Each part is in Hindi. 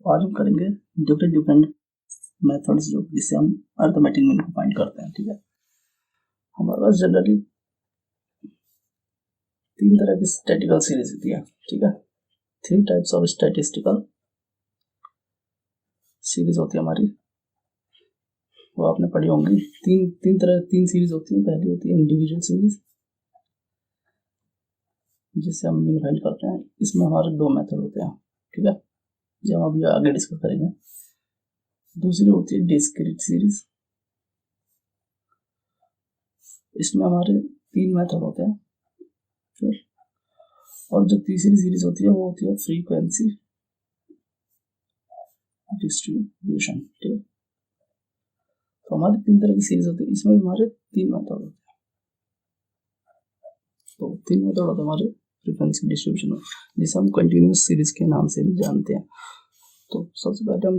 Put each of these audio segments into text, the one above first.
आज हम करेंगे डिफरेंट डिफरेंट मेथड्स जो जिससे हम अरिथमेटिक मीन को फाइंड करते हैं। ठीक है, हमारे पास जनरली तीन तरह की स्टैटिस्टिकल सीरीज होती है। ठीक है, 3 टाइप्स ऑफ स्टैटिस्टिकल सीरीज होती है हमारी, वो आपने पढ़ी होंगी। तीन सीरीज होती है। पहली होती है इंडिविजुअल सीरीज, जिससे हम मीन फाइंड करते हैं। इसमें हमारे 2 मेथड होते हैं। ठीक है, जो हम अभी आगे डिस्कस करेंगे। दूसरी होती है डिस्क्रीट सीरीज, इसमें हमारे 3 मेथड होते हैं। फिर और जो तीसरी सीरीज होती है वो होती है फ्रीक्वेंसी डिस्ट्रीब्यूशन। ठीक है, तो हमारी 3 तरह की सीरीज होती है। इसमें हमारे 3 मेथड होते हैं। तो 3 मेथड होते हैं हमारे फ्रीक्वेंसी डिस्ट्रीब्यूशन में, जिसे हम कंटिन्यूस सीरीज के नाम से भी जानते हैं। तो सबसे पहले हम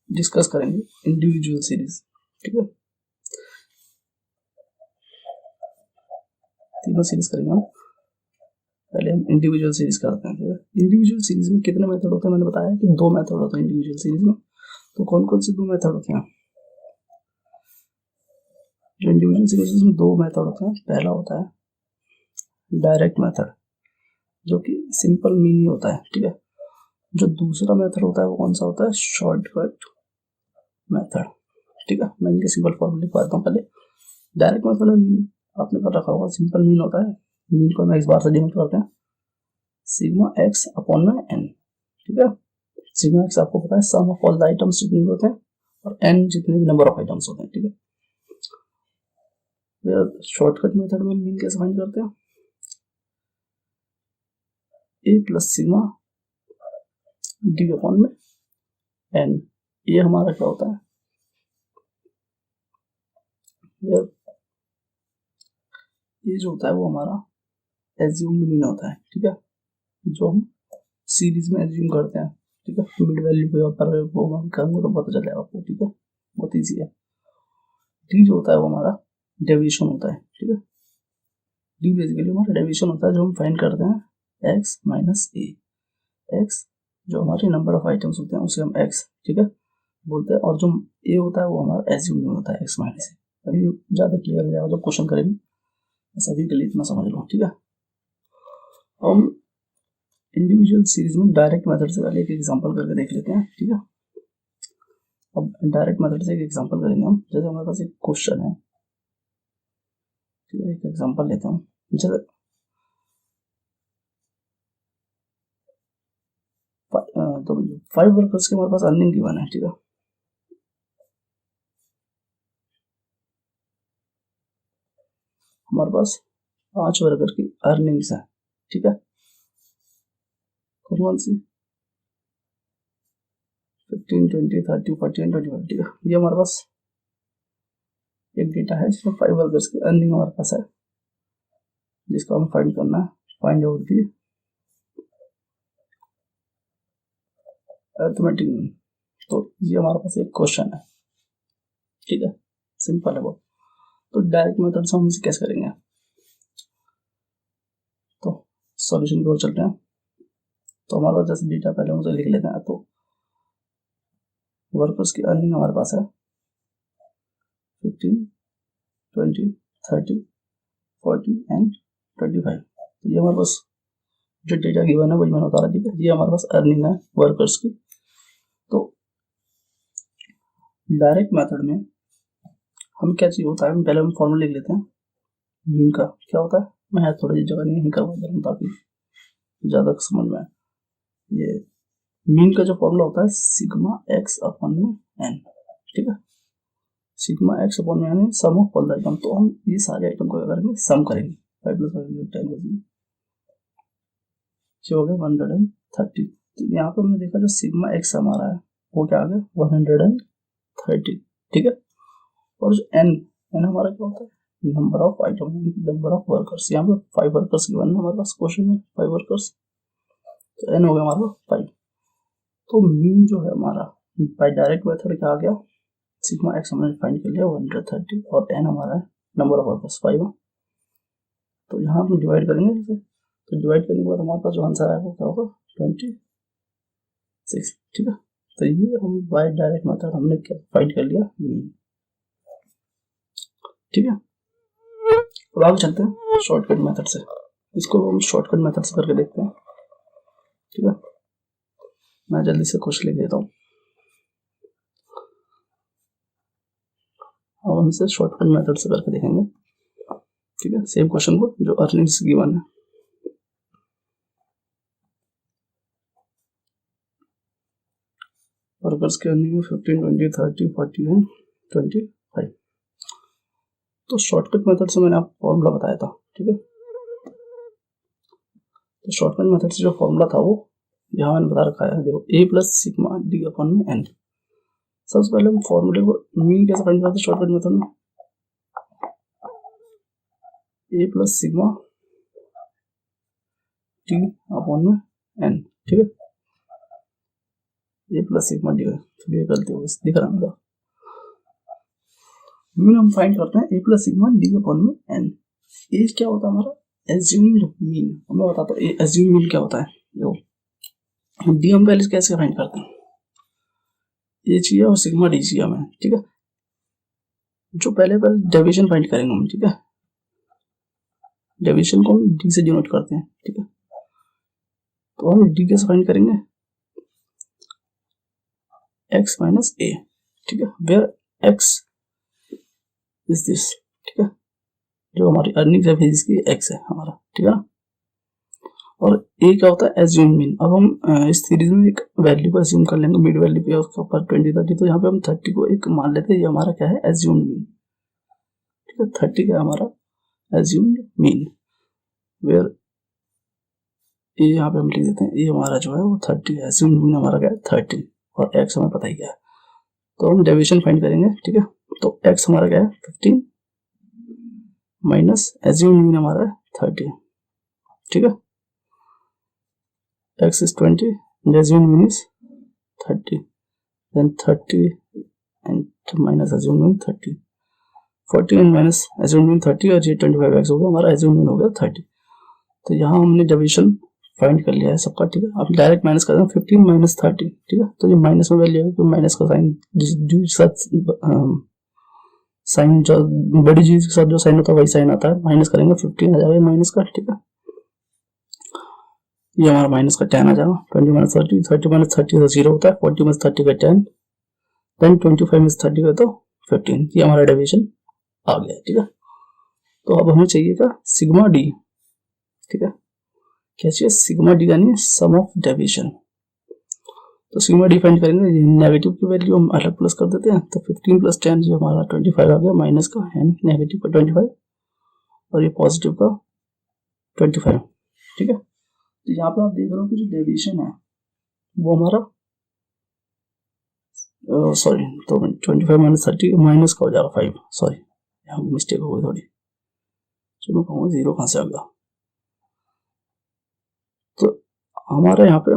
डिस्कस करेंगे इंडिविजुअल सीरीज। ठीक है, तीनों सीरीज करेंगे हम। पहले हम इंडिविजुअल सीरीज करते हैं। इंडिविजुअल सीरीज में कितने मेथड होते हैं? मैंने बताया कि 2 मेथड होते हैं इंडिविजुअल सीरीज में। तो कौन कौन से 2 मेथड होते हैं? जो इंडिविजुअल सीरीज में 2 मेथड होते हैं। पहला होता है डायरेक्ट मेथड, जो कि सिंपल मीन ही होता है। ठीक है, जो दूसरा मेथड होता है वो कौन सा होता है? Shortcut method. ठीक है, मैं इनके सिंपल फॉर्मूले लिख पाता हूँ। पहले डायरेक्ट मेथड में आपने कर रखा होगा, सिंपल मीन होता है। मीन को हम एक्स बार से डिनोट करते हैं, सिग्मा एक्स अपॉन में एन। ठीक है, सिग्मा एक्स आपको पता है सम ऑफ ऑल द आइटम्स जितने भी होते हैं, और एन जितने भी नंबर ऑफ आइटम्स होते हैं। ठीक है, शॉर्टकट मेथड में मीन कैसे फाइंड करते हैं? A plus sigma D upon में एन। ये हमारा क्या होता है? ये जो होता है वो हमारा एज्यूम्ड मीन होता है। ठीक है, जो हम सीरीज में एज्यूम करते हैं। ठीक है, मिड वैल्यू पे अपर वो हम करेंगे तो पता चलेगा आपको। ठीक है, बहुत ईजी है। डी जो होता है वो हमारा डेविएशन होता है। ठीक है, डी बेसिकली हमारा डेविएशन होता है, जो हम फाइंड करते हैं एक्स माइनस ए। एक्स जो हमारे नंबर ऑफ आइटम्स होते हैं उसे हम एक्स, ठीक है, बोलते हैं, और जो ए होता है वो हमारा एज्यूम होता है एक्स माइनस ए। अभी ज़्यादा क्लियर हो जाएगा जब क्वेश्चन करेंगे, बस अभी के लिए इतना समझ लो। ठीक है, हम इंडिविजुअल सीरीज में डायरेक्ट मेथड से पहले एक एग्जांपल करके देख लेते हैं। ठीक है, अब डायरेक्ट मेथड से एक एग्जांपल करेंगे हम। जैसे हमारे पास एक क्वेश्चन है, ठीक है, एक एग्जांपल लेता हूँ। जैसे 5 वर्कर्स की हमारे पास अर्निंग गिवन है। ठीक है, हमारे पास 5 वर्कर की अर्निंग्स है। ठीक है, कौन सी 15, 20, 30, 40 एंड 25। ठीक है, ये हमारे पास एक डेटा है जिसमें 5 वर्कर्स की अर्निंग हमारे पास है, जिसको हमें फाइंड करना है। Find out the arithmetic mean. तो ये हमारे पास एक क्वेश्चन है। ठीक है, सिंपल है वो। तो डायरेक्ट मेथड से हम इसे कैसे करेंगे? तो सॉल्यूशन की ओर चलते हैं। तो हमारे पास जैसे डेटा पहले उसे लिख लेते हैं। तो वर्कर्स की अर्निंग हमारे पास है 15, 20, 30, 40 एंड 25। तो ये हमारे पास जो डेटा गिवन है वही मैंने उतारा। ठीक है, ये हमारे पास अर्निंग है वर्कर्स की। तो डायरेक्ट मेथड में हम क्या चाहिए होता है, हम पहले फॉर्मूला लिख लेते हैं मीन का। क्या होता है, मैं थोड़ी जगह नहीं करवा दे रहा हूँ ताकि ज़्यादा समझ में आए। ये मीन का जो फॉर्मूला होता है सिग्मा एक्स अपॉन में एन। ठीक है, सिग्मा एक्स अपॉन में n sum of all the item. तो हम ये सारे आइटम को क्या करेंगे, सम करेंगे। 5 + 5 = 10 जो हो गया 130। तो यहाँ पे हमने देखा जो सिग्मा एक्स हमारा है वो क्या आ गया 130। ठीक है, और जो एन हमारा क्या होता है, number of item, number of workers. यहाँ पे 5 वर्कर्स की वन हमारे पास क्वेश्चन में 5 वर्कर्स, तो एन हो गया हमारा 5। तो मीन जो है हमारा बाय डायरेक्ट मेथड क्या आ गया, सिग्मा एक्स हमने फाइंड कर लिया 130, और एन हमारा है नंबर ऑफ वर्कर्स 5। तो यहाँ हम डिवाइड करेंगे जैसे, तो डिवाइड करने के बाद हमारे पास जो आंसर आएगा क्या होगा 27। 6, ठीक है। तो ये हम बाय डायरेक्ट मेथड हमने क्या फाइंड कर लिया, मीन, ठीक है। अब आगे चलते हैं शॉर्टकट मेथड से, इसको हम शॉर्टकट मेथड से करके देखते हैं, ठीक है। मैं जल्दी से कुछ लिख देता हूँ, अब हम इसे शॉर्टकट मेथड से करके देखेंगे, ठीक है। सेम क्वेश्चन को जो अर्निंग्स गिवन है, वर्कर्स की अर्निंग है 15, 20, 30, 40 एंड 25। तो शॉर्टकट मेथड से मैंने आपको फॉर्मूला बताया था, ठीक है। तो शॉर्टकट मेथड से जो फॉर्मूला था वो यहाँ मैंने बता रखा है, देखो a plus sigma D upon में n। सबसे पहले हम फॉर्मूले को मीन कैसे फाइंड करते हैं शॉर्टकट मेथड में, a plus sigma D upon में n, ठीक है। a प्लस सिग्मा डी, थोड़ी गलती हो गई, दिख रहा है मेरा। मीन हम फाइंड करते हैं a plus sigma D upon में n। एज क्या होता है हमारा, एज्यूम्ड मीन। मैं बताता हूँ एज्यूम्ड मीन क्या होता है। देखो डी हम पहले कैसे फाइंड करते हैं, ए चाहिए और सिग्मा डी चाहिए हमें, ठीक है। जो पहले डेविएशन फाइंड करेंगे हम, ठीक है। डेविएशन को हम डी से डिनोट करते हैं, ठीक है। तो हम डी कैसे फाइंड करेंगे, x माइनस ए, ठीक है, वेयर x इज दिस, ठीक है। जो हमारी अर्निंग है इसकी x है हमारा, ठीक है ना। और a क्या होता है, एज्यूम मीन। अब हम इस सीरीज में एक वैल्यू को एज्यूम कर लेंगे, मिड वैल्यू पे उसके ऊपर 20, 30। तो यहाँ पे हम 30 को एक मान लेते हैं, ये हमारा क्या है, एज्यूम मीन, ठीक है। 30 का हमारा एज्यूम मीन, वेयर ए यहाँ पे हम लिख देते हैं, ए हमारा जो है वो 30 है, एज्यूम मीन हमारा क्या है 30, और x हमें पता ही क्या है। तो हम डेविएशन फाइंड करेंगे, ठीक है। तो x हमारा क्या है 15 माइनस एज्यूम मीन हमारा है 30, ठीक है। x is 20 and assumed mean is 30, then 30 and minus assumed mean 30, 40 and minus assumed mean 30, और ये 25x हो गया हमारा, assumed mean हो गया 30। तो यहाँ हमने डिवीजन फाइंड कर लिया है सबका, ठीक है। अब डायरेक्ट माइनस कर दें 15 माइनस 30, ठीक है। तो ये माइनस में वैल्यू है, क्योंकि माइनस का साइन जो बड़ी चीज के साथ जो साइन होता है वही साइन आता है, माइनस करेंगे 15 आ जाएगा माइनस का, ठीक है। ये हमारा माइनस का 10 आ जाएगा, 20 माइनस 30, 30 माइनस 30 तो 0 होता है, 40 माइनस 30 का 10, देन 25 माइनस 30 का तो 15। ये हमारा डेविएशन आ गया, ठीक है। तो अब हमें चाहिएगा सिग्मा डी, ठीक है। क्या चाहिए, सिग्मा डी यानी सम ऑफ डेविएशन। तो सिग्मा डी फाइंड करेंगे, नेगेटिव की वैल्यू हम अलग प्लस कर देते हैं, तो 15 प्लस 10 ये हमारा 25 आ गया, माइनस का एंड नेगेटिव का 25 और ये पॉजिटिव का 25, ठीक है। तो यहाँ पे आप देख रहे हो कि जो डेविएशन है वो हमारा सॉरी, तो 25 माइनस 30 माइनस का हो जाएगा 5, सॉरी यहाँ मिस्टेक हो गई थोड़ी, चलो मैं कहूँगा 0 कहाँ से आ गया। तो हमारा यहाँ पे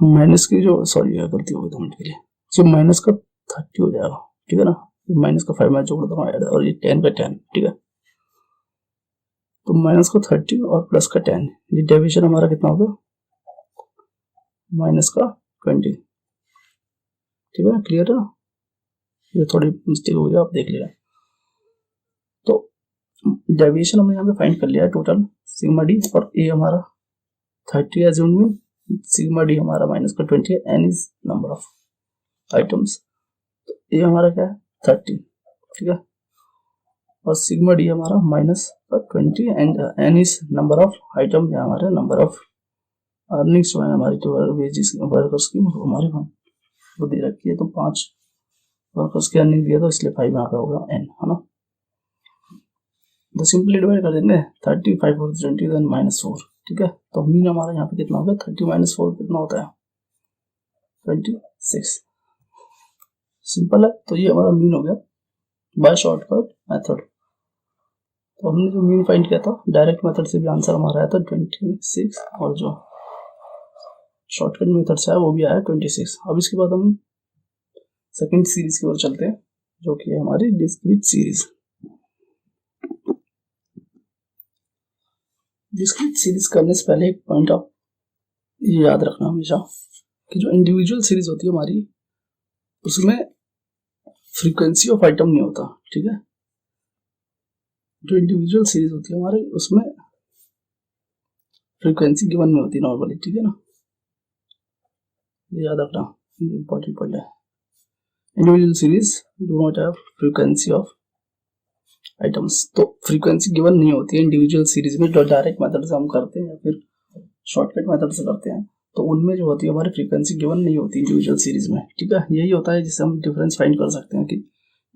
माइनस की जो, सॉरी गलती हो गई 2 मिनट के लिए, जो माइनस का 30 हो जाएगा, ठीक है ना। माइनस का 5 मैं जोड़ दूंगा ऐड, और ये 10 का 10, ठीक है। तो माइनस का 30 और प्लस का 10, ये डेविएशन हमारा कितना हो गया, माइनस का 20, ठीक है ना, क्लियर है ना। ये थोड़ी मिस्टेक हो गई, आप देख लिया। तो डेविएशन हमने यहाँ पे फाइंड कर लिया है टोटल सिग्मा डी, और ए हमारा 30 एज्यूम में, सिग्मा डी हमारा माइनस का 20 है, n is number of items. तो ए हमारा क्या है 30, ठीक है, और सिग्मा डी हमारा माइनस का 20 and n is number of item, या हमारे नंबर ऑफ अर्निंग्स जो है हमारी, जो वेजेस वर्कर्स की हमारी वो दे रखी है। तो 5 वर्कर्स की अर्निंग दिया, तो इसलिए 5 यहाँ पे होगा एन, है ना। तो सिंपली डिवाइड कर देंगे 35 और 20 देन -4, ठीक है। तो मीन हमारा यहाँ पे कितना हो गया, 30 माइनस 4 कितना होता है 26, सिंपल है। तो ये हमारा मीन हो गया बाय शॉर्टकट मेथड। तो हमने जो मीन फाइंड किया था डायरेक्ट मेथड से भी आंसर हमारा आया था 26, और जो शॉर्टकट मेथड से है वो भी आया 26। अब इसके बाद हम सेकंड सीरीज की ओर चलते हैं, जो कि है हमारी डिस्क्रीट सीरीज। डिस्क्रीट सीरीज करने से पहले एक पॉइंट आप ये याद रखना हमेशा कि जो इंडिविजुअल सीरीज होती है हमारी उसमें फ्रीक्वेंसी ऑफ आइटम नहीं होता, ठीक है। जो इंडिविजुअल सीरीज होती है हमारी उसमें फ्रीक्वेंसी गिवन नहीं होती नॉर्मली, ठीक है ना, ये याद रखना, इंपॉर्टेंट पॉइंट है। Individual series do not have frequency of items, तो फ्रीक्वेंसी गिवन नहीं होती है इंडिविजुअल सीरीज में। जो डायरेक्ट मेथड से हम करते हैं या फिर शॉर्टकट मेथड से करते हैं तो उनमें जो होती है हमारी फ्रीक्वेंसी गिवन नहीं होती इंडिविजुअल सीरीज में, ठीक है। यही होता है जिससे हम डिफरेंस फाइंड कर सकते हैं कि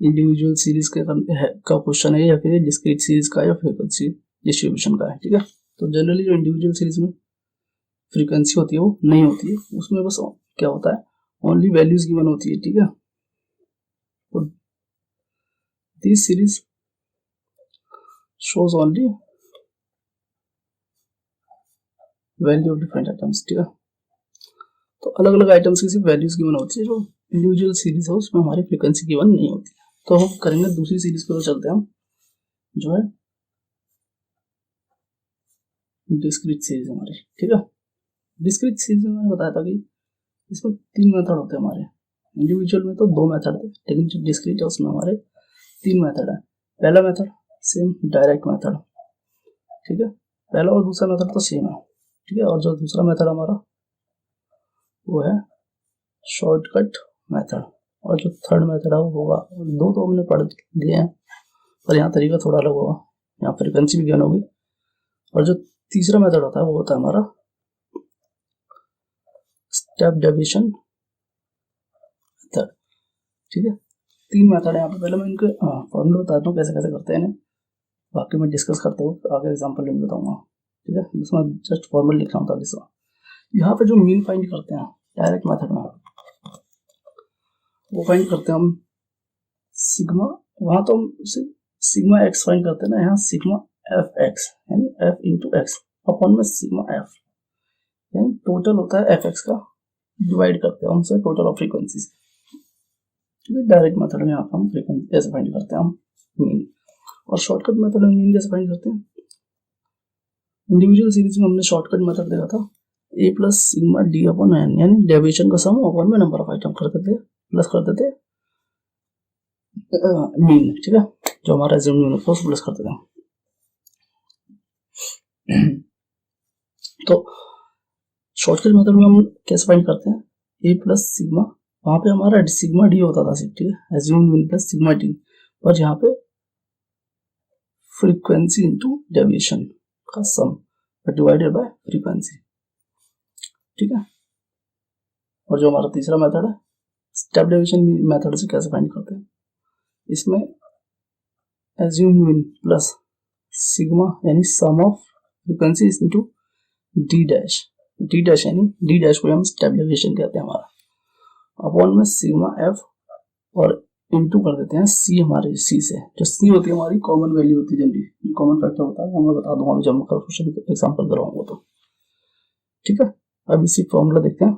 इंडिविजुअल सीरीज का क्वेश्चन है या फिर डिस्क्रीट सीरीज का या फ्रीक्वेंसी डिस्ट्रीब्यूशन का है, ठीक है। तो जनरली जो इंडिविजुअल सीरीज में फ्रीक्वेंसी होती है वो नहीं होती है, उसमें बस क्या होता है ओनली वैल्यूज गिवन होती है, ठीक है। तो this series shows only value of different items, ठीक है। तो अलग अलग आइटम्स की सिर्फ वैल्यूज गिवन होती है, जो इंडिविजुअल सीरीज है उसमें हमारी फ्रीक्वेंसी गिवन नहीं होती। तो हम करेंगे दूसरी सीरीज पे, तो चलते हैं हम जो है डिस्क्रीट सीरीज हमारी, ठीक है। डिस्क्रीट सीरीज में मैंने बताया था कि इसमें 3 मेथड होते हैं हमारे। इंडिविजुअल में तो 2 मेथड थे, लेकिन जो डिस्क्रीट है उसमें हमारे 3 मेथड है। पहला मेथड सेम डायरेक्ट मेथड, ठीक है, पहला और दूसरा मेथड तो सेम है, ठीक है। और जो दूसरा मेथड हमारा वो है शॉर्टकट मेथड, और जो थर्ड मेथड है वो होगा, दो तो हमने पढ़ दिए हैं पर यहाँ तरीका थोड़ा अलग होगा, यहाँ फ्रीक्वेंसी भी ज्ञान होगी। और जो तीसरा मेथड होता है वो होता है हमारा स्टेप डेविएशन मेथड, ठीक है। 3 मेथड है यहाँ पे। पहले मैं इनके फॉर्मूला बताता हूँ कैसे कैसे करते हैं इन्हें, बाकी मैं डिस्कस करते हुए आगे एग्जाम्पल भी बताऊंगा, ठीक है। इसमें जस्ट फॉर्मूला लिख रहा हूँ था। यहाँ पे जो मीन फाइंड करते हैं डायरेक्ट मेथड में, वो फाइंड करते हैं हम सिग्मा, वहां तो हम सिग्मा एक्स फाइंड करते हैं ना, यहाँ सिग्मा एफ एक्स यानी एफ इंटू एक्स अपॉन में सिग्मा एफ, यानी टोटल होता है एफ एक्स का, डिवाइड करते हैं हमसे टोटल ऑफ फ्रीक्वेंसीज, ठीक है। डायरेक्ट मेथड में यहाँ पर हम फ्रीक्वेंसी कैसे फाइंड करते हैं हम मीन, और शॉर्टकट मेथड में मीन कैसे फाइंड करते हैं। इंडिविजुअल सीरीज में हमने शॉर्टकट मेथड देखा था, A plus sigma D upon N, यानी डेविएशन का सम अपॉन में नंबर ऑफ आइटम करते थे, प्लस करते थे मीन, ठीक है। जो हमारा एज्यूम्ड मीन होता है उसको प्लस करते थे। तो शॉर्टकट मेथड में हम कैसे फाइंड करते हैं, ए प्लस सिग्मा, वहां पे हमारा सिग्मा डी होता था सिर्फ, ठीक है, assumed mean plus sigma D, और यहाँ पे फ्रीक्वेंसी इंटू डेविएशन का सम डिवाइडेड बाय फ्रीक्वेंसी, ठीक है। और जो हमारा तीसरा मेथड है स्टेप डेविएशन मेथड से कैसे फाइंड करते हैं, इसमें एज्यूम्ड मीन प्लस सिग्मा यानी sum of frequency into D dash यानी डी डैश को हम स्टेप डेविएशन कहते हैं हमारा, अपॉन में सिग्मा एफ और इनटू कर देते हैं सी, हमारे सी से जो सी होती है हमारी कॉमन वैल्यू होती है, जनरली जो कॉमन फैक्टर होता है वो मैं बता दूंगा अभी जब मैं क्वेश्चन एग्जांपल करवाऊंगा तो, ठीक है। अब इसी फॉर्मूला देखते हैं,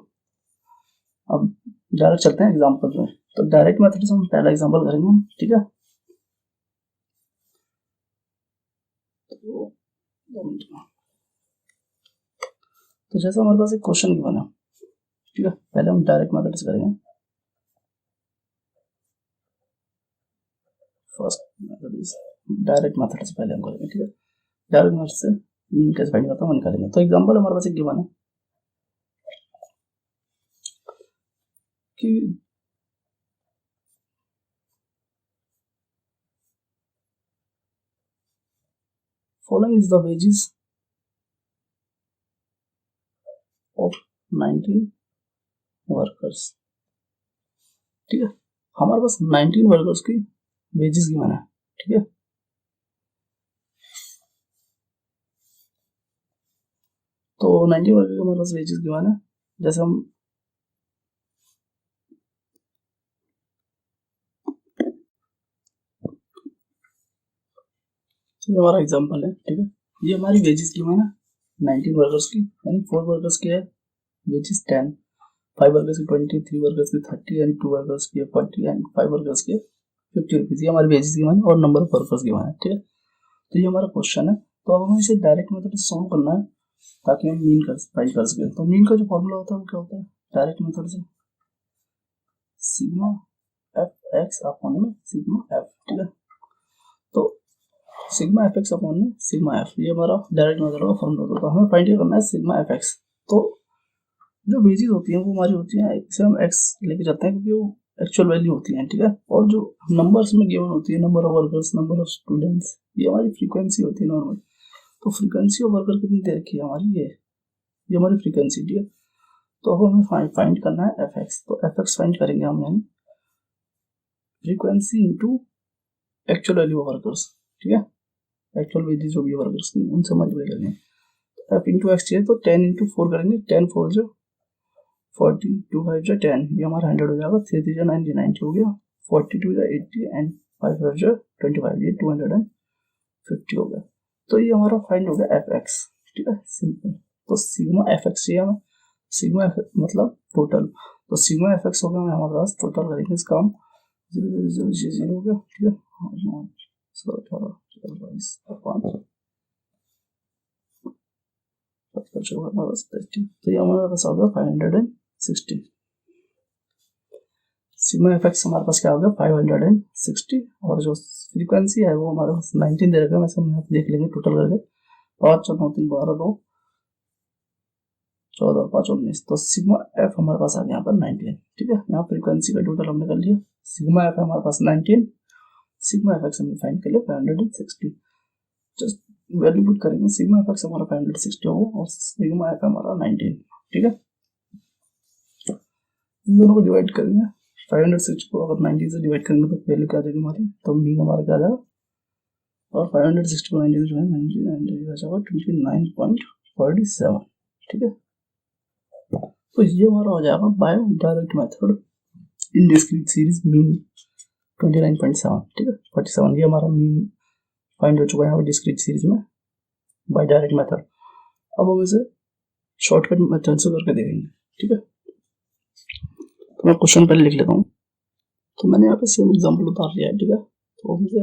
अब डायरेक्ट चलते हैं एग्जांपल में। तो डायरेक्ट मेथड से हम पहला एग्जांपल करेंगे, ठीक है। तो जैसा हमारे पास एक क्वेश्चन गिवन है, ठीक है, पहले हम डायरेक्ट मेथड से करेंगे। First method is direct method से पहले हम करेंगे, ठीक है। डायरेक्ट मेथड से मीन कैसे फाइंड करता हूँ निकालेंगे। तो एग्जांपल हमारे पास एक गिवन है कि following is the wages of 19 workers, ठीक है। हमारे पास 19 वर्कर्स की वेजेस गिवन है, ठीक है। तो 19 वर्कर की हमारे पास वेजेस गिवन है, जैसे हम ये हमारा एग्जांपल है, ठीक है। ये हमारी वेजेस गिवन है 19 वर्कर्स की, यानी 4 वर्कर्स की है वेजेस 10, 5 वर्कर्स की 20, 3 वर्कर्स की 30 एंड 2 वर्कर्स की 40 एंड 5 वर्कर्स की 50 रुपीज। ये हमारी वेजेस गिवन है और नंबर ऑफ वर्कर्स गिवन है, ठीक है। तो ये हमारा क्वेश्चन है। तो अब हमें इसे डायरेक्ट मेथड से सॉल्व करना है ताकि हम मीन फाइंड कर सकें। तो मीन का जो फॉर्मूला होता है वो क्या होता है, डायरेक्ट मेथड से सिग्मा एफ एक्स अपॉन में सिग्मा एफ, ठीक है। तो सिग्मा एफ एक्स अपॉन में सिग्मा एफ, ये हमारा डायरेक्ट मेथड का फॉर्मूला होता है। तो हमें फाइंड करना है सिग्मा एफ एक्स। तो जो वेजेस होती हैं वो हमारी होती हैं, इसे हम एक्स लेके जाते हैं क्योंकि वो एक्चुअल वैल्यू होती है, ठीक है। और जो नंबर्स में गिवन होती है, number of workers, number of students, ये हमारी फ्रीक्वेंसी होती है नॉर्मल। तो फ्रीक्वेंसी ऑफ वर्कर कितनी दे रखी है हमारी, ये हमारी फ्रीक्वेंसी, ठीक है। तो अब हमें फाइंड करना है एफ एक्स। तो एफ एक्स फाइंड करेंगे हम, यानी frequency into actual value of workers, ठीक है। एक्चुअल वेजेस जो भी वर्कर्स की उनसे मल्टीप्लाई करेंगे। तो एफ इंटू एक्स चाहिए तो 10 इंटू 4 करेंगे, 10 4 जो 40, 2 5 जो 10, ये हमारा 100 हो जाएगा, 3 3 जो 90, 90 हो गया, 42 जो 80 एंड 5 5 जो 25, ये 250 हो गया। तो ये हमारा फाइंड हो गया एफ एक्स, ठीक है, सिंपल। तो सिग्मा एफ एक्स चाहिए हमें, सिग्मा मतलब टोटल। तो सिग्मा एफ एक्स हो गया हमारे पास, टोटल करेंगे इसका हम 0 0 0 0 हो गया, ठीक है। तो ये हमारे पास हो गया 560। सिग्मा एफ एक्स हमारे पास क्या हो गया 560, और जो फ्रीक्वेंसी है वो हमारे पास 19 दे रखा है। वैसे हम यहाँ पे देख लेंगे टोटल करके, 5 4 9 3 12 2 14 5 19। तो सिग्मा एफ हमारे पास आ गया यहाँ पर 19, ठीक है। यहाँ फ्रीक्वेंसी का टोटल हमने कर लिया, सिग्मा एफ हमारे पास 19, सिग्मा एफ एक्स हमने फाइंड कर लिया 560। जस्ट वैल्यू पुट करेंगे, सिग्मा एफ एक्स हमारा 560 होगा और सिग्मा एफ हमारा 19, ठीक है। इन दोनों को डिवाइड करेंगे, 560 को अगर 90 से डिवाइड करेंगे तो वैल्यू क्या आ जाएगी हमारी, तो मीन हमारा क्या आ जाएगा, और 560 को 90 से जो है 29.47, ठीक है। तो ये हमारा हो जाएगा by direct method in discrete series mean 29.7, ठीक है, 47। ये हमारा मीन फाइंड हो चुका है यहाँ पर डिस्क्रीट सीरीज में बाय डायरेक्ट मेथड। अब हम इसे शॉर्टकट मेथड से करके देखेंगे, ठीक है। तो मैं क्वेश्चन पहले लिख लेता हूँ। तो मैंने यहाँ पे सेम एग्जांपल उतार लिया है, ठीक है। तो हम इसे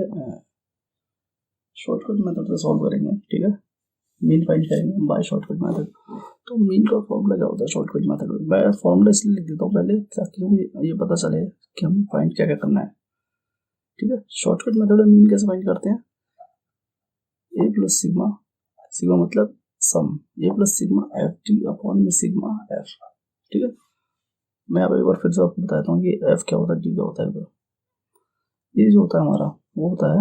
शॉर्टकट मेथड से सॉल्व करेंगे, ठीक है। मीन फाइंड करेंगे बाय शॉर्टकट मेथड। तो मीन का फॉर्मूला क्या होता है शॉर्टकट मेथड में, मैं फॉर्मूला इसलिए लिख देता हूँ पहले ताकि हमें ये पता चले कि हमें फाइंड क्या क्या करना है, ठीक है। शॉर्टकट मेथड में मीन कैसे फाइंड करते हैं, ए प्लस सिग्मा, सिग्मा मतलब sum, A plus sigma F T upon में सिग्मा एफ, ठीक है। मैं अब एक बार फिर से आपको बताता हूँ कि एफ क्या होता है, टी क्या होता है। ये जो होता है हमारा वो होता है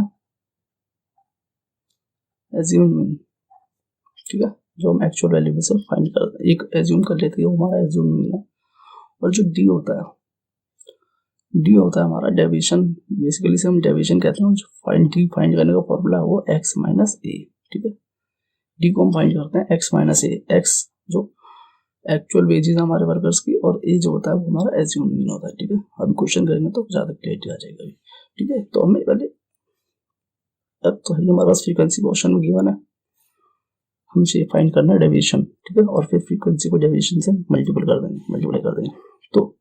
एज्यूम मीन, ठीक है, जो हम एक्चुअल वैल्यू से फाइंड करते हैं, एक एज्यूम कर लेते हैं वो हमारा एज्यूम मीन है। और जो डी होता है हमारा डेविएशन, बेसिकली से हम डेविएशन कहते हैं। जो डी फाइंड करने का फॉर्मूला है वो एक्स माइनस ए, ठीक है। डी को हम फाइंड करते हैं एक्स माइनस ए, एक्स जो एक्चुअल वेजेस हमारे वर्कर्स की, और ए जो होता है वो हमारा एज्यूम मीन होता है, ठीक है। अभी क्वेश्चन करेंगे तो ज्यादा क्लियरिटी आ जाएगा, ठीक है। तो हमें पहले अब तो हमारे पास फ्रीक्वेंसी क्वेश्चन में गिवन है, हमसे फाइंड करना है डेविएशन, ठीक है। और फिर फ्रीक्वेंसी को डेविएशन से मल्टीप्लाई कर देंगे। तो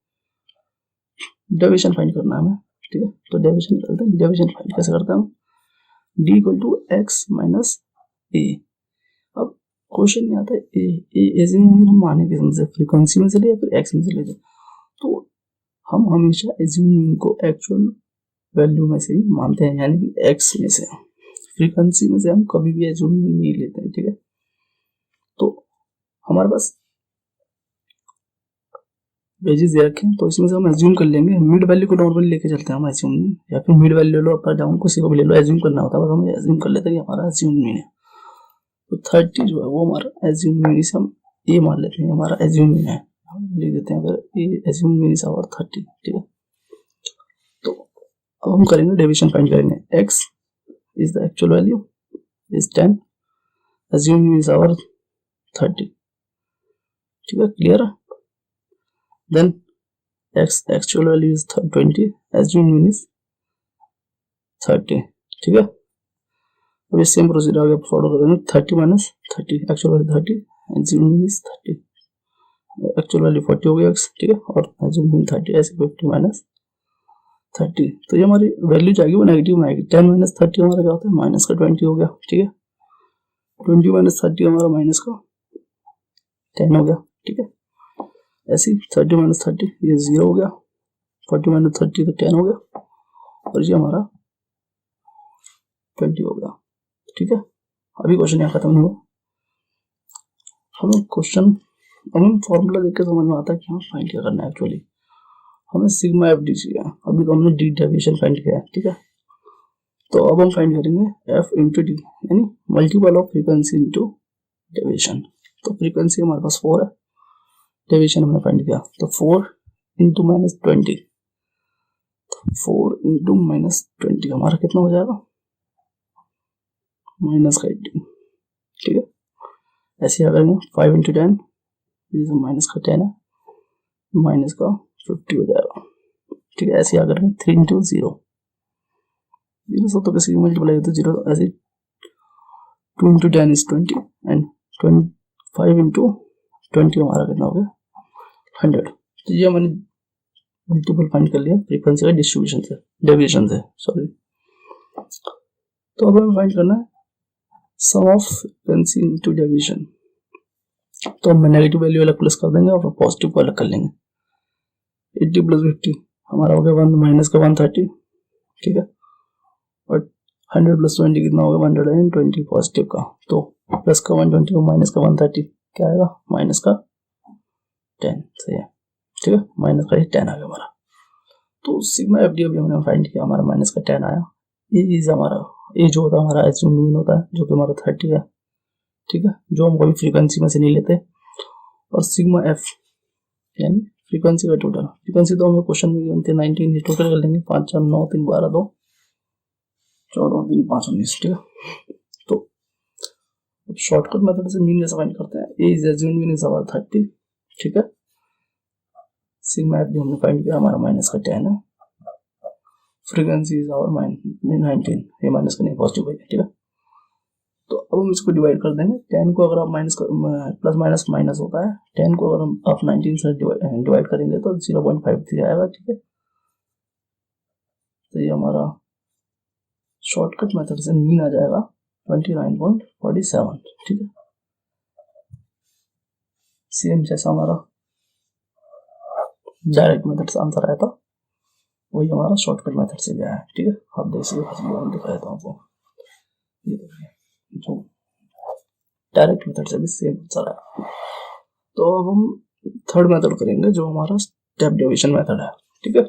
डेविएशन फाइंड करना है हमें, ठीक है। तो डेविएशन करते हैं, डेविएशन फाइंड कैसे करते हैं हम, D equal to X minus A. अब क्वेश्चन में आता है ए एज्यूम हम माने किसमें से, फ्रीक्वेंसी में से ले या फिर एक्स में से ले। तो हम हमेशा एज्यूम मीन को एक्चुअल वैल्यू में से ही मानते हैं, यानी कि एक्स में से। फ्रीक्वेंसी में से हम कभी भी एज्यूम मीन नहीं लेते हैं, ठीक है। तो हमारे पास वेजेस दे रखे हैं, तो इसमें से हम एज्यूम कर लेंगे। मिड वैल्यू को नॉर्मली लेके चलते हैं हम एज्यूम मीन, या फिर मिड वैल्यू ले लो, अपर डाउन किसी को भी ले लो, एज्यूम करना होता है, बस हम एज्यूम कर लेते हैं कि हमारा एज्यूम मीन है। तो 30 जो है वो हमारा एज्यूम मीन से हम ए मान लेते हैं, हमारा एज्यूम मीन है, हम लिख देते हैं फिर a assume mean is our 30, ठीक है। तो अब हम करेंगे डेविएशन फाइंड करेंगे, x is the actual value is 10, assume mean is our 30, ठीक है, क्लियर है। Then x actual value is 20, assume mean is 30, ठीक है। अब ये सेम प्रोसीजर आगे फॉलो कर देंगे, 30 minus 30, actual value 30, assume mean is 30, actual value 40 हो गया एक्स, ठीक है, और एज्यूम मीन 30, ऐसे 50 माइनस 30। तो ये हमारी वैल्यू जाएगी वो नेगेटिव में आएगी। 10 माइनस 30 हमारा क्या होता है, माइनस का 20 हो गया, ठीक है। 20 माइनस 30 हमारा माइनस का 10 हो गया, ठीक है। ऐसे 30 माइनस 30 ये 0 हो गया, 40 माइनस 30 तो 10 हो गया, और ये हमारा 20 हो गया। ठीक है, अभी क्वेश्चन यहाँ खत्म हुआ। हमें फॉर्मूला देख के समझ में आता है कि हमें फाइंड क्या करना है। एक्चुअली हमें सिग्मा एफ डी चाहिए, अभी तो हमने डी डेविएशन फाइंड किया है। ठीक है, तो अब हम फाइंड करेंगे एफ इंटू डी, यानी multiple of frequency into deviation. तो फ्रीक्वेंसी हमारे पास 4 है, डेविएशन हमने फाइंड किया, तो 4 इंटू माइनस 20, 4 इंटू माइनस 20 हमारा कितना हो जाएगा, माइनस का 18। ठीक है, ऐसे क्या करेंगे 5 इंटू 10, माइनस का 10 है, माइनस का 50 हो जाएगा। ठीक है, ऐसे क्या करेंगे 3 इंटू 0, 0 से तो किसी की मल्टीप्लाई होती है 0, ऐसे 2 इंटू 10 इज 20 एंड 5 इंटू 20 हमारा कितना हो गया 100। तो ये मैंने मल्टीपल फाइंड कर लिया फ्रीक्वेंसी का डिस्ट्रीब्यूशन से, डेविएशन से, सॉरी। तो अब हमें फाइंड करना है सम ऑफ फ्रीक्वेंसी इंटू डेविएशन। तो हम नेगेटिव वैल्यू अलग प्लस कर देंगे और पॉजिटिव को अलग कर लेंगे। 80 प्लस 50 हमारा हो गया 1 माइनस का 130। ठीक है, और 100 प्लस 20 कितना होगा 120 पॉजिटिव का, तो प्लस का 120 और माइनस का 130 क्या आएगा, माइनस का 10। सही है, ठीक है, माइनस का 10 आ गया हमारा। तो सिग्मा एफ डी अभी हमने फाइंड किया, हमारा माइनस का 10 आया। ये इज हमारा, ये जो होता है हमारा एच मीन होता है, जो कि हमारा 30 है। ठीक है, जो हम कभी फ्रीक्वेंसी में से नहीं लेते। और सिग्मा एफ यानी फ्रीक्वेंसी का टोटल, फ्रीक्वेंसी तो हमें क्वेश्चन में गिवन थे 19, ये टोटल कर लेंगे 5 4 9 3 12 2 14 3 5 19। ठीक है, तो अब शॉर्टकट मेथड से मीन कैसे फाइंड करते हैं, A is assumed mean is our 30। ठीक है, सिग्मा एफ डी हमने फाइंड किया, हमारा माइनस का 10 है, फ्रीक्वेंसी इज आवर 19, ये माइनस का नहीं पॉजिटिव है। ठीक है, तो अब हम इसको डिवाइड कर देंगे। 10 को अगर आप माइनस प्लस माइनस माइनस होता है, 10 को अगर हम आप 19 से डिवाइड करेंगे तो 0.53 आएगा। ठीक है, तो ये हमारा शॉर्टकट मेथड से मीन आ जाएगा 29.47। ठीक है, सेम जैसा हमारा डायरेक्ट मेथड से आंसर आया था, वही हमारा शॉर्टकट मेथड से गया है। ठीक है, आप देख सकते हो, दिखा देता हूँ आपको, ये देखिए जो डायरेक्ट मेथड से भी सेम आंसर आया। तो अब हम थर्ड मेथड करेंगे, जो हमारा स्टेप डेविएशन मेथड है। ठीक है,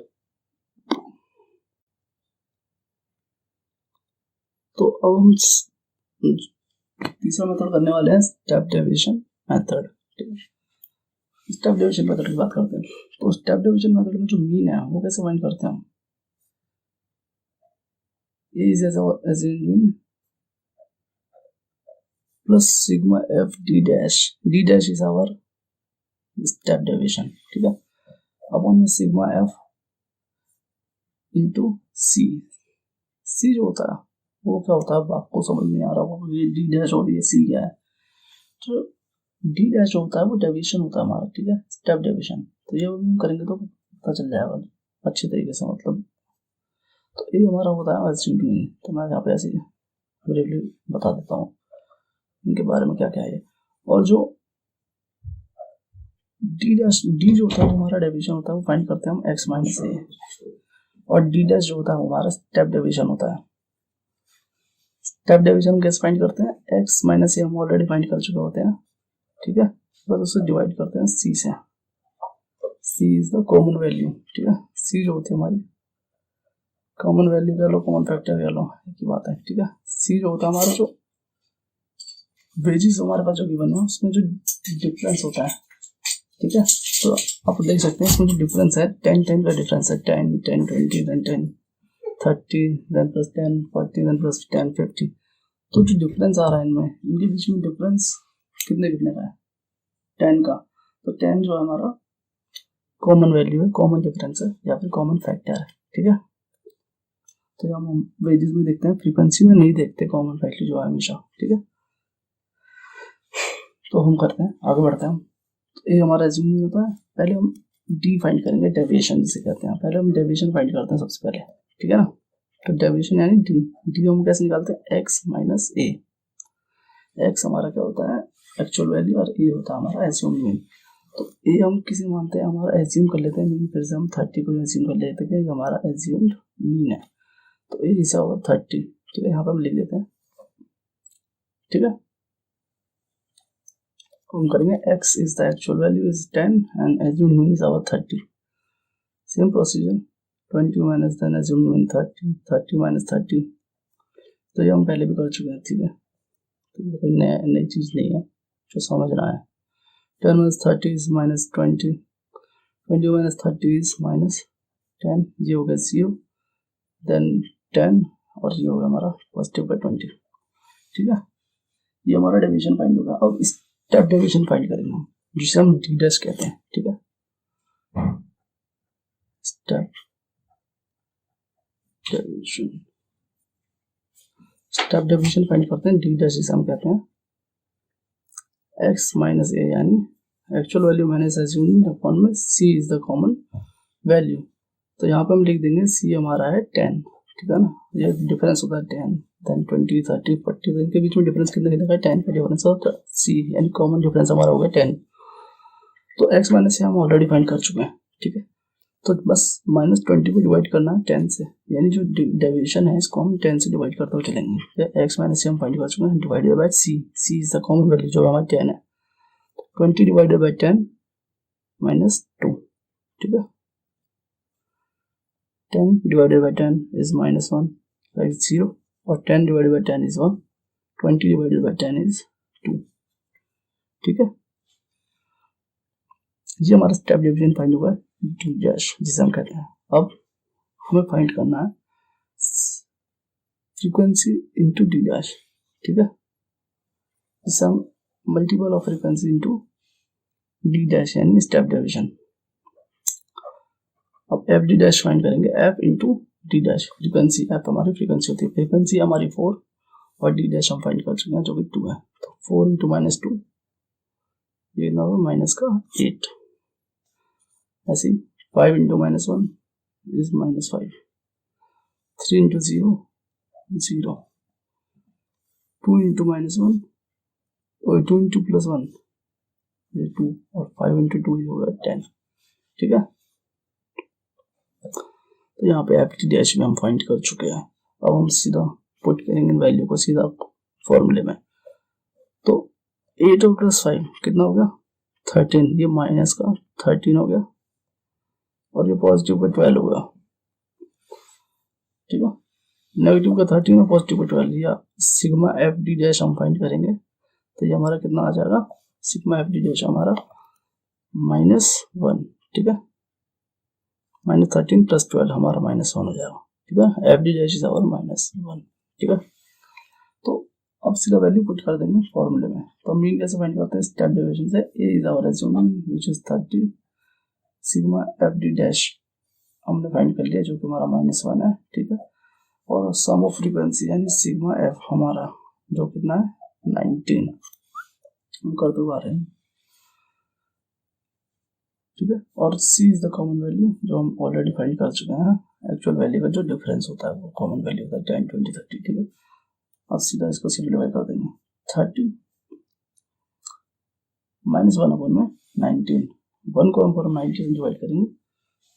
तो अब हम तीसरा मेथड करने वाले हैं स्टेप डेविएशन मेथड। ठीक है, स्टेप डेविएशन मेथड की बात करते हैं। तो स्टेप डेविएशन मेथड में जो मीन है वो कैसे फाइंड करते हैं हम, A is assumed plus sigma F D dash is our step deviation. ठीक है, अब हम सिग्मा एफ इंटू सी जो होता है वो क्या होता है, अब आपको समझ में आ रहा होगा, ये डी डैश और ये सी क्या है। तो डी डैश जो होता है वो डेविएशन होता है हमारा। ठीक है, स्टेप डेविएशन, तो ये हम करेंगे तो पता चल जाएगा अच्छे तरीके से, मतलब। तो ये हमारा होता है एज्यूम्ड, तो मैं यहाँ पे ऐसे ब्रीफली बता देता हूँ इनके बारे में क्या क्या है। और जो डी जो होता है हमारा डेविएशन होता है, वो फाइंड करते हैं हम एक्स माइनस ए, और डी डैश जो होता है हमारा स्टेप डेविएशन होता है। स्टेप डेविएशन कैसे फाइंड करते हैं, एक्स माइनस ए हम ऑलरेडी फाइंड कर चुके होते हैं। ठीक है, बस उसे डिवाइड करते हैं सी से, सी इज द कॉमन वैल्यू। ठीक है, सी जो होती है हमारी कॉमन वैल्यू कह लो, कॉमन फैक्टर कह लो, एक ही बात है। ठीक है, सी जो होता है हमारा, जो वेजेस हमारे पास जो गिवन है उसमें जो डिफरेंस होता है। ठीक है, तो आप देख सकते हैं इसमें जो डिफरेंस है 10 का डिफरेंस है, 10 10 20 then 10 30 then plus 10 40 then plus 10 50। तो जो डिफरेंस आ रहा है इनमें, इनके बीच में डिफरेंस कितने का है, 10 का। तो 10 जो है हमारा कॉमन वैल्यू है, कॉमन डिफरेंस है या फिर कॉमन फैक्टर है। ठीक है, तो हम वेजेस में देखते हैं, फ्रीक्वेंसी में नहीं देखते कॉमन फैक्टर जो है हमेशा। ठीक है, तो हम करते हैं, आगे बढ़ते हैं। तो ये हमारा एज्यूम नहीं होता है, पहले हम डी फाइंड करेंगे, डेविएशन जिसे कहते हैं। पहले हम डेविएशन फाइंड करते हैं सबसे पहले। ठीक है ना, तो डेविएशन यानी डी हम कैसे निकालते हैं, एक्स माइनस ए। एक्स हमारा क्या होता है, एक्चुअल वैल्यू, और ए होता है हमारा एज्यूम मीन। तो ये हम किसे मानते हैं, हमारा एज्यूम कर लेते हैं मीन, फिर से हम 30 को एज्यूम कर लेते हैं कि ये हमारा एज्यूम्ड मीन है, तो ये हिस्सा होगा 30, ठीक है, यहाँ पर हम लिख देते हैं, ठीक है। हम करेंगे x is the actual value is 10 and assume mean is our 30, same procedure 20 minus 10 assume mean 30, 30 minus 30, तो ये हम पहले भी कर चुके हैं, ठीक है, तो ये कोई नई चीज़ नहीं है जो समझना है। 10 minus 30 is minus 20, 20 minus 30 is minus 10, ये हो गया 0, देन 10 और ये हो गया हमारा पॉजिटिव बाई 20, ठीक है, ये हमारा डेविएशन फाइंड होगा। अब स्टेप डेविएशन फाइंड करेंगे हम, जिसे हम डी डैश कहते हैं, ठीक है, step deviation, step deviation find करते हैं, डी डैश जिसे हम कहते हैं x माइनस ए, यानी actual value minus assumed upon में c is the common value, तो यहाँ पे हम लिख देंगे c हमारा है 10, ठीक है ना, ये डिफरेंस होता है 10, देन 20, 30, 40, तो इनके बीच में डिफरेंस कितना कितना है 10 का डिफरेंस और c, यानी कॉमन डिफरेंस हमारा हो गया 10, तो x माइनस से हम ऑलरेडी फाइंड कर चुके हैं, ठीक है, तो बस माइनस 20 को डिवाइड करना है 10 से, यानी जो डेविएशन है इसको हम 10 से डिवाइड करते हुए चलेंगे, x माइनस से हम फाइंड कर चुके हैं, divided by c is the common value जो हमारा 10 है, 20 डिवाइडेड बाय 10 माइनस 2, ठीक है, 10 divided by 10 is minus 1, that is 0, और 10 divided by 10 is 1, 20 divided by 10 is 2, ठीक है, ये हमारा स्टेप डिवीजन फाइंड हुआ है डी डैश जिसे हम कहते हैं। अब हमें फाइंड करना है फ्रीक्वेंसी इनटू डी डैश, ठीक है, जिसे हम multiple of frequency into D dash यानी स्टेप डिवीजन। अब एफ डी डैश फाइंड करेंगे, F into D dash, frequency F हमारी फ्रीक्वेंसी होती है, फ्रीक्वेंसी हमारी 4 और डी डैश हम फाइंड कर चुके हैं जो कि 2 है, तो 4 इंटू माइनस 2 ये ना होगा माइनस का 8, ऐसे 5 into minus 1 is minus 5, 3 into 0 0, 2 into minus 1 और 2 इंटू प्लस 1 ये 2, और 5 इंटू 2 होगा 10, ठीक है, तो यहाँ पे एफ डी डैश में हम फाइंड कर चुके हैं। अब हम सीधा पुट करेंगे वैल्यू को सीधा फॉर्मूले में, तो 8 और प्लस 5 कितना हो गया 13, ये माइनस का 13 हो गया और ये पॉजिटिव का 12 हो गया, ठीक है, नेगेटिव का 13 और पॉजिटिव का 12, या सिग्मा एफ डी डैश हम फाइंड करेंगे तो ये हमारा कितना आ जाएगा, सिग्मा एफ डी डैश हमारा -1, ठीक है, -13 प्लस 12 हमारा -1 हो जाएगा, ठीक है, f D dash is our -1, ठीक है, तो अब सीधा वैल्यू पुट कर देंगे फॉर्मूले में। तो मीन कैसे फाइंड करते हैं, स्टेप डेविएशन से, A is our assuming which is 30, sigma F D dash हमने फाइंड कर लिया जो कि हमारा -1 है, ठीक है, और सम ऑफ फ्रीक्वेंसी यानी सिग्मा एफ हमारा जो कितना है 19 हम कर दो आ रहे हैं, ठीक है, और c is the common value जो हम ऑलरेडी फाइंड कर चुके हैं, एक्चुअल वैल्यू का जो डिफरेंस होता है वो कॉमन वैल्यू होता है 10, 20, 30, ठीक है। अब सीधा इसको सिंप्लीफाई कर देंगे, 30 -1 अपॉन में 19, 1 को हम पर 19 डिवाइड करेंगे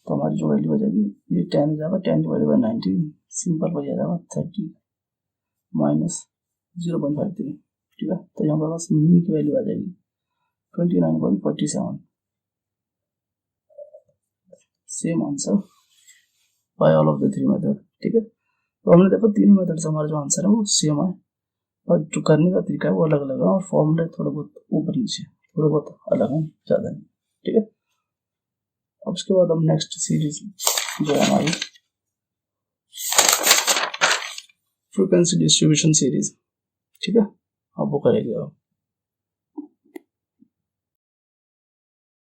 तो हमारी जो वैल्यू हो जाएगी ये 10 हो जाएगा, 10 डिवाइडेड बाई 19 सिंपल हो जाएगा 30 माइनस 0.53, ठीक है, तो यहाँ पर बस मीन की वैल्यू आ जाएगी 29.47, same answer by all of the 3 method, ठीक है, तो हमने देखा तीनों मेथड से हमारा जो आंसर है वो सेम है, और जो करने का तरीका है वो अलग अलग है, और फॉर्मूले थोड़ा बहुत ऊपर नीचे थोड़ा बहुत अलग है, ज़्यादा नहीं, ठीक है। अब उसके बाद हम नेक्स्ट सीरीज जो है हमारी फ्रीक्वेंसी डिस्ट्रीब्यूशन सीरीज, ठीक है, अब वो करेंगे अब।